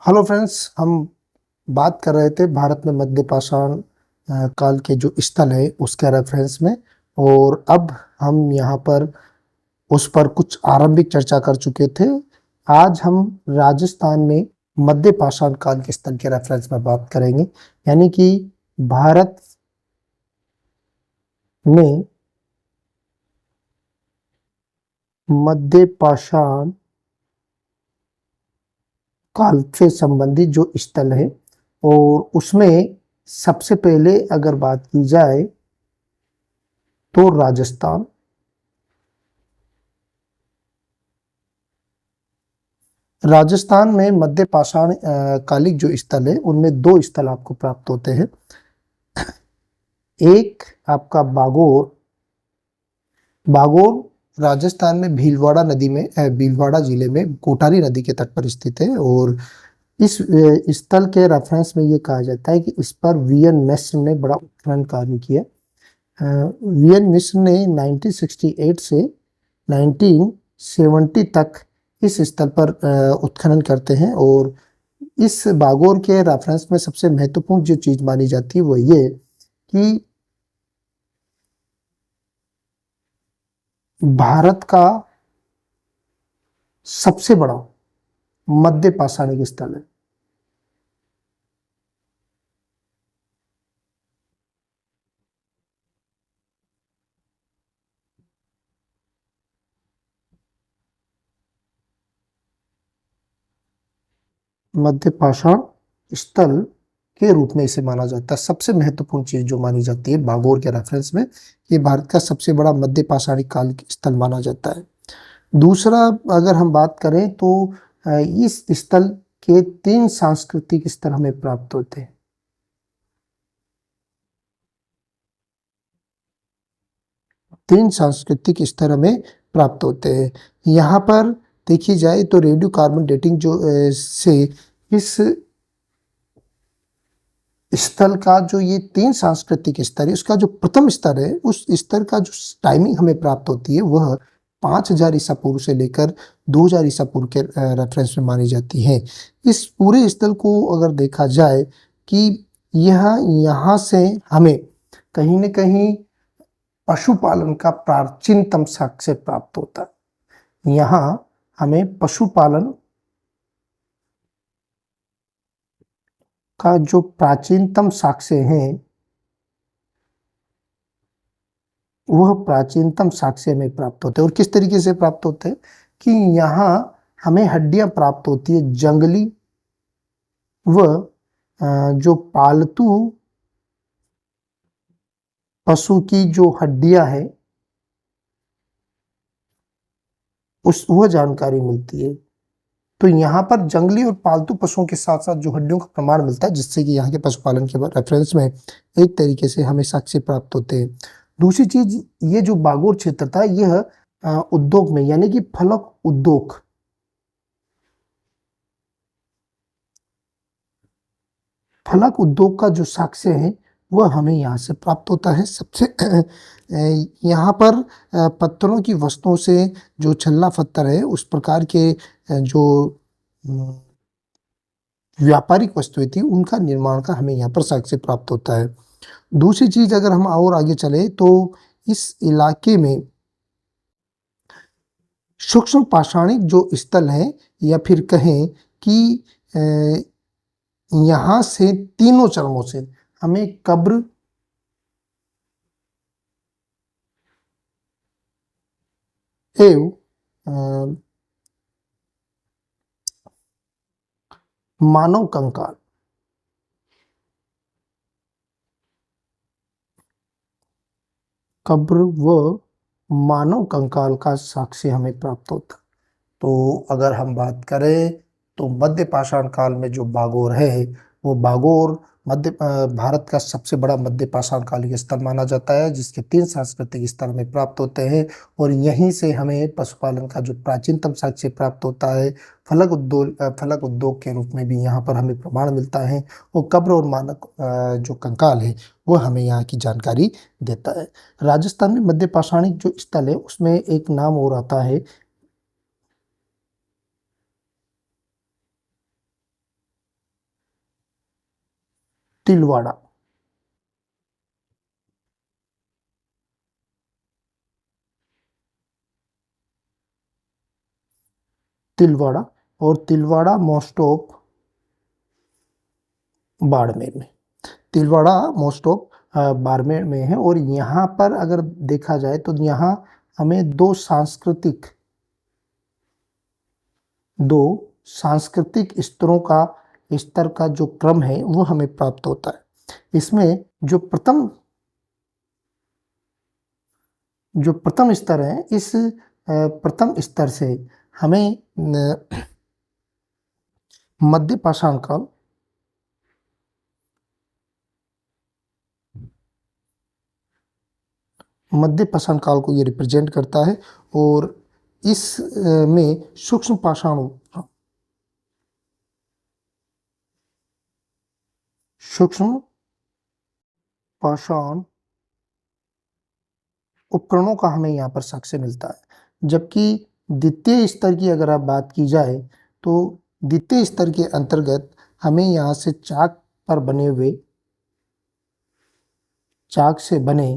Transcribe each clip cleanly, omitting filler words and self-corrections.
Hello friends, हम बात कर रहे थे भारत में मध्य पाषाण काल के जो स्थल है उसके रेफरेंस में। और अब हम यहाँ पर उस पर कुछ आरंभिक चर्चा कर चुके थे। आज हम राजस्थान में मध्य पाषाण काल के स्थल के रेफरेंस में बात करेंगे, यानी कि भारत में मध्य पाषाण काल से संबंधित जो स्थल है और उसमें सबसे पहले अगर बात की जाए तो राजस्थान। राजस्थान में मध्य पाषाण कालिक जो स्थल है उनमें दो स्थल आपको प्राप्त होते हैं। एक आपका बागोर। बागोर राजस्थान में भीलवाड़ा नदी में भीलवाड़ा जिले में कोठारी नदी के तट पर स्थित है। और इस स्थल के रेफरेंस में ये कहा जाता है कि इस पर वीएन मिश्र ने बड़ा उत्खनन कार्य किया। वीएन मिश्र ने 1968 से 1970 तक इस स्थल पर उत्खनन करते हैं। और इस बागोर के रेफरेंस में सबसे महत्वपूर्ण जो चीज मानी जाती है वो ये कि भारत का सबसे बड़ा मध्य पाषाणिक स्थल है। मध्य पाषाण स्थल के रूप में इसे माना जाता है। सबसे महत्वपूर्ण चीज जो मानी जाती है बागोर के रेफरेंस में, ये भारत का सबसे बड़ा मध्य पाषाणिक काल स्थल माना जाता है। दूसरा, अगर हम बात करें तो इस स्थल के तीन सांस्कृतिक स्तर हमें प्राप्त होते हैं। तीन सांस्कृतिक स्तर हमें प्राप्त होते हैं। यहाँ पर देखी जाए तो रेडियो कार्बन डेटिंग जो से इस स्थल का जो ये तीन सांस्कृतिक स्तर है उसका जो प्रथम स्तर है उस स्तर का जो टाइमिंग हमें प्राप्त होती है वह 5000 ईसा पूर्व से लेकर 2000 ईसा पूर्व के रेफरेंस में मानी जाती है। इस पूरे स्थल को अगर देखा जाए कि यह यहाँ से हमें कहीं न कहीं पशुपालन का प्राचीनतम साक्ष्य प्राप्त होता है। यहाँ हमें पशुपालन का जो प्राचीनतम साक्ष्य है वह प्राचीनतम साक्ष्य में प्राप्त होते हैं। और किस तरीके से प्राप्त होते हैं कि यहाँ हमें हड्डियां प्राप्त होती है जंगली व जो पालतू पशु की जो हड्डियां है उस वह जानकारी मिलती है। तो यहाँ पर जंगली और पालतू पशुओं के साथ साथ जो हड्डियों का प्रमाण मिलता है जिससे कि यहाँ के पशुपालन के रेफरेंस में एक तरीके से हमें साक्ष्य प्राप्त होते हैं। दूसरी चीज, ये जो बागोर क्षेत्र था यह उद्योग में यानी कि फलक उद्योग का जो साक्ष्य है वह हमें यहाँ से प्राप्त होता है। सबसे यहाँ पर पत्थरों की वस्तुओं से जो छल्ला पत्थर है उस प्रकार के जो व्यापारिक वस्तुएं थी उनका निर्माण का हमें यहाँ पर साक्ष्य प्राप्त होता है। दूसरी चीज, अगर हम और आगे चले तो इस इलाके में सूक्ष्म पाषाणिक जो स्थल है या फिर कहें कि यहाँ से तीनों चरमों से हमें कब्र एवं मानव कंकाल कब्र व मानव कंकाल का साक्ष्य हमें प्राप्त होता। तो अगर हम बात करें तो मध्य पाषाण काल में जो बागोर है वो बागोर भारत का सबसे बड़ा मध्य पाषाण कालीन स्थल माना जाता है जिसके तीन सांस्कृतिक स्तर में प्राप्त होते हैं। और यहीं से हमें पशुपालन का जो प्राचीनतम साक्ष्य प्राप्त होता है। फलक उद्योग के रूप में भी यहाँ पर हमें प्रमाण मिलता है। और कब्र और मानव जो कंकाल है वो हमें यहाँ की जानकारी देता है। राजस्थान में मध्य पाषाणिक जो स्थल है उसमें एक नाम और आता है तिलवाड़ा, तिलवाड़ा और तिलवाड़ा मोस्ट ऑफ बाड़मेर में, तिलवाड़ा मोस्ट ऑफ बाड़मेर में है। और यहाँ पर अगर देखा जाए तो यहाँ हमें दो सांस्कृतिक स्तर का जो क्रम है वो हमें प्राप्त होता है। इसमें जो प्रथम स्तर है, इस प्रथम स्तर से हमें मध्य पाषाण काल, मध्य पाषाण काल को ये रिप्रेजेंट करता है। और इस में सूक्ष्म पाषाण उपकरणों का हमें यहाँ पर साक्ष्य मिलता है। जबकि द्वितीय स्तर की अगर आप बात की जाए तो द्वितीय स्तर के अंतर्गत हमें यहाँ से चाक से बने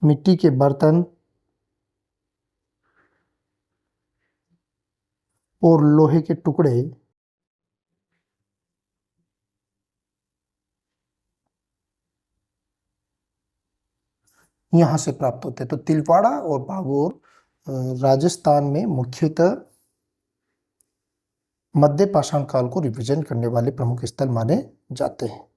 मिट्टी के बर्तन और लोहे के टुकड़े यहाँ से प्राप्त होते हैं। तो तिलवाड़ा और भागोर राजस्थान में मुख्यतः मध्य पाषाण काल को रिप्रेजेंट करने वाले प्रमुख स्थल माने जाते हैं।